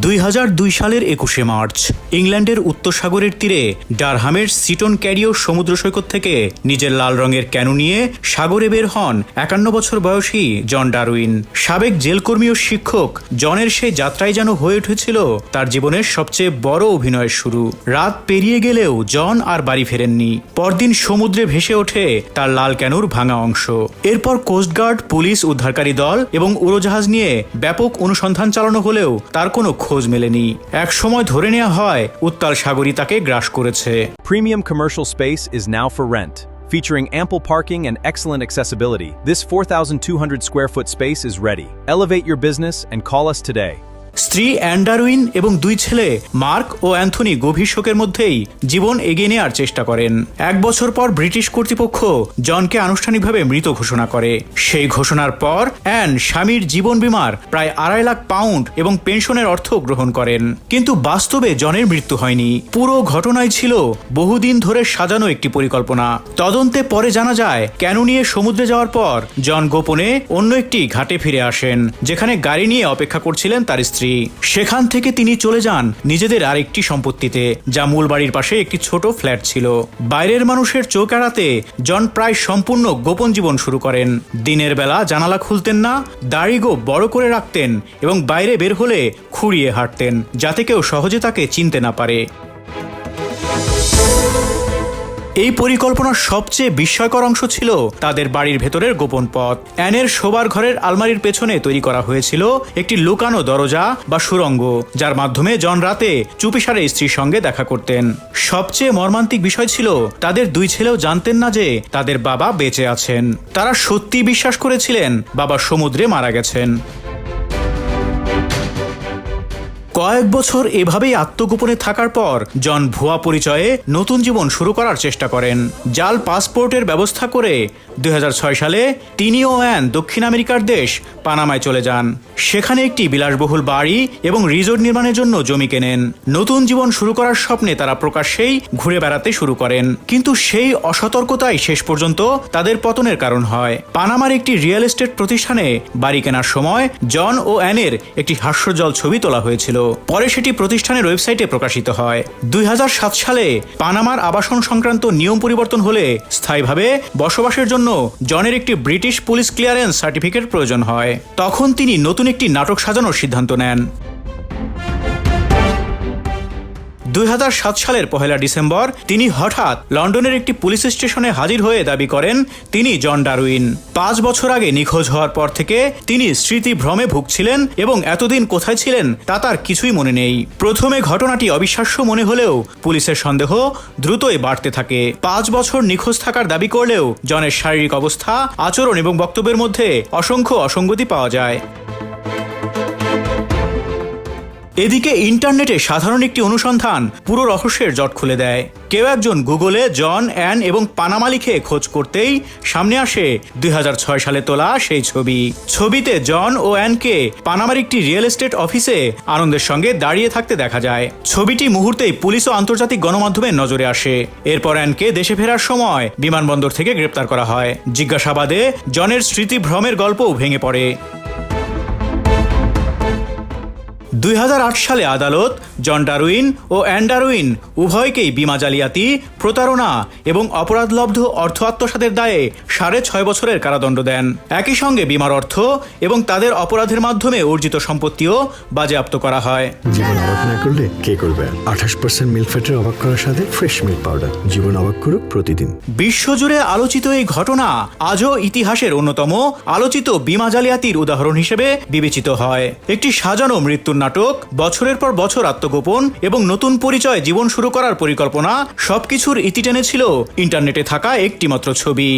2002 সালের 21শে মার্চ ইংল্যান্ডের উত্তর সাগরের তীরে ডারহামের সিটন ক্যারিও সমুদ্র সৈকত থেকে নিজের লাল রঙের ক্যানু নিয়ে সাগরে বের হন 51 বছর বয়সী জন ডারউইন। সাবেক জেলকর্মী ও শিক্ষক জনের সেই যাত্রায় যেন হয়ে উঠেছিল তার জীবনের সবচেয়ে বড় অভিনয়ের শুরু। রাত পেরিয়ে গেলেও জন আর বাড়ি ফেরেননি। পরদিন সমুদ্রে ভেসে ওঠে তার লাল ক্যানুর ভাঙা অংশ। এরপর কোস্টগার্ড, পুলিশ, উদ্ধারকারী দল এবং উড়োজাহাজ নিয়ে ব্যাপক অনুসন্ধান চালানো হলেও তার কোনো খোঁজ মেলেনি। এক সময় ধরে নেওয়া হয় উত্তাল সাগরই তাকে গ্রাস করেছে। Premium commercial space is now for rent. Featuring ample parking and excellent accessibility, this 4,200 square foot space is ready. Elevate your business and call us today. স্ত্রী অ্যান ডারউইন এবং দুই ছেলে মার্ক ও অ্যান্থনি গভীর শোকের মধ্যেই জীবন এগিয়ে নেওয়ার চেষ্টা করেন। 1 বছর পর ব্রিটিশ কর্তৃপক্ষ জনকে আনুষ্ঠানিকভাবে মৃত ঘোষণা করে। সেই ঘোষণার পর অ্যান স্বামীর জীবন বীমার প্রায় 2.5 লাখ পাউন্ড এবং পেনশনের অর্থ গ্রহণ করেন। কিন্তু বাস্তবে জনের মৃত্যু হয়নি। পুরো ঘটনাই ছিল বহুদিন ধরে সাজানো একটি পরিকল্পনা। তদন্তে পরে জানা যায় ক্যানু নিয়ে সমুদ্রে যাওয়ার পর জন গোপনে অন্য একটি ঘাটে ফিরে আসেন, যেখানে গাড়ি নিয়ে অপেক্ষা করছিলেন তার স্ত্রী। সেখান থেকে তিনি চলে যান নিজেদের আরেকটি সম্পত্তিতে, যা মূল বাড়ির পাশে একটি ছোট ফ্ল্যাট ছিল। বাইরের মানুষের চোখ এড়াতে জন প্রায় সম্পূর্ণ গোপন জীবন শুরু করেন। দিনের বেলা জানালা খুলতেন না, দাড়িগো বড় করে রাখতেন এবং বাইরে বের হলে খুঁড়িয়ে হাঁটতেন, যাতে কেউ সহজে তাকে চিনতে না পারে। এই পরিকল্পনার সবচেয়ে বিস্ময়কর অংশ ছিল তাদের বাড়ির ভেতরের গোপন পথ। অ্যানের শোবার ঘরের আলমারির পেছনে তৈরি করা হয়েছিল একটি লুকানো দরজা বা সুড়ঙ্গ, যার মাধ্যমে জন রাতে চুপিসারে স্ত্রীর সঙ্গে দেখা করতেন। সবচেয়ে মর্মান্তিক বিষয় ছিল তাদের দুই ছেলেও জানতেন না যে তাদের বাবা বেঁচে আছেন। তারা সত্যি বিশ্বাস করেছিলেন বাবা সমুদ্রে মারা গেছেন। কয়েক বছর এভাবেই আত্মগোপনে থাকার পর জন ভুয়া পরিচয়ে নতুন জীবন শুরু করার চেষ্টা করেন। জাল পাসপোর্টের ব্যবস্থা করে 2006 সালে তিনি ও অ্যান দক্ষিণ আমেরিকার দেশ পানামায় চলে যান। সেখানে একটি বিলাসবহুল বাড়ি এবং রিসোর্ট নির্মাণের জন্য জমি কেনেন। নতুন জীবন শুরু করার স্বপ্নে তারা প্রকাশ্যেই ঘুরে বেড়াতে শুরু করেন। কিন্তু সেই অসতর্কতাই শেষ পর্যন্ত তাদের পতনের কারণ হয়। পানামার একটি রিয়েল এস্টেট প্রতিষ্ঠানে বাড়ি কেনার সময় জন ও অ্যানের একটি হাস্যজ্জ্বল ছবি তোলা হয়েছিল। পরে সেটি প্রতিষ্ঠানের ওয়েবসাইটে প্রকাশিত হয়। 2007 সালে পানামার আবাসন সংক্রান্ত নিয়ম পরিবর্তন হলে স্থায়ীভাবে বসবাসের জন্য জনের একটি ব্রিটিশ পুলিশ ক্লিয়ারেন্স সার্টিফিকেট প্রয়োজন হয়। তখন তিনি নতুন একটি নাটক সাজানোর সিদ্ধান্ত নেন। 2007 সালের 1 ডিসেম্বর তিনি হঠাৎ লন্ডনের একটি পুলিশ স্টেশনে হাজির হয়ে দাবি করেন তিনি জন ডারউইন। 5 বছর আগে নিখোঁজ হওয়ার পর থেকে তিনি স্মৃতিভ্রমে ভুগছিলেন এবং এতদিন কোথায় ছিলেন তা তার কিছুই মনে নেই। প্রথমে ঘটনাটি অবিশ্বাস্য মনে হলেও পুলিশের সন্দেহ দ্রুতই বাড়তে থাকে। 5 বছর নিখোঁজ থাকার দাবি করলেও জনের শারীরিক অবস্থা, আচরণ এবং বক্তব্যের মধ্যে অসংখ্য অসঙ্গতি পাওয়া যায়। এদিকে ইন্টারনেটে সাধারণ একটি অনুসন্ধান পুরো রহস্যের জট খুলে দেয়। কেউ একজন গুগলে জন, অ্যান এবং পানামা লিখে খোঁজ করতেই সামনে আসে 2006 সালে তোলা সেই ছবি। ছবিতে জন ও অ্যানকে পানামার একটি রিয়েল এস্টেট অফিসে আনন্দের সঙ্গে দাঁড়িয়ে থাকতে দেখা যায়। ছবিটি মুহূর্তেই পুলিশ ও আন্তর্জাতিক গণমাধ্যমের নজরে আসে। এরপর অ্যানকে দেশে ফেরার সময় বিমানবন্দর থেকে গ্রেপ্তার করা হয়। জিজ্ঞাসাবাদে জনের স্মৃতিভ্রমের গল্পও ভেঙে পড়ে। 2008 সালে আদালত জন ডারউইন ও অ্যান ডারউইন উভয়কেই বিমা জালিয়াতি, প্রতারণা এবং অপরাধলব্ধ অর্থ আত্মসাতের দায়ে 6.5 বছরের কারাদণ্ড দেন। একই সঙ্গে বিমার অর্থ এবং তাদের অপরাধের মাধ্যমে অর্জিত সম্পত্তিও বাজেয়াপ্ত করা হয়। জীবন অবাক না করলে কে করবে? 28% মিল্ক ফ্যাটের অবাক করার সাথে ফ্রেশ মিল্ক পাউডার। জীবন অবাক করুক প্রতিদিন। বিশ্বজুড়ে আলোচিত এই ঘটনা আজও ইতিহাসের অন্যতম আলোচিত বিমা জালিয়াতির উদাহরণ হিসেবে বিবেচিত হয়। একটি সাজানো মৃত্যুর নাটক, বছরের পর বছর আত্মগোপন এবং নতুন পরিচয় জীবন শুরু করার পরিকল্পনা, সবকিছুর ইতি টেনেছিল ইন্টারনেটে থাকা একটি মাত্র ছবি।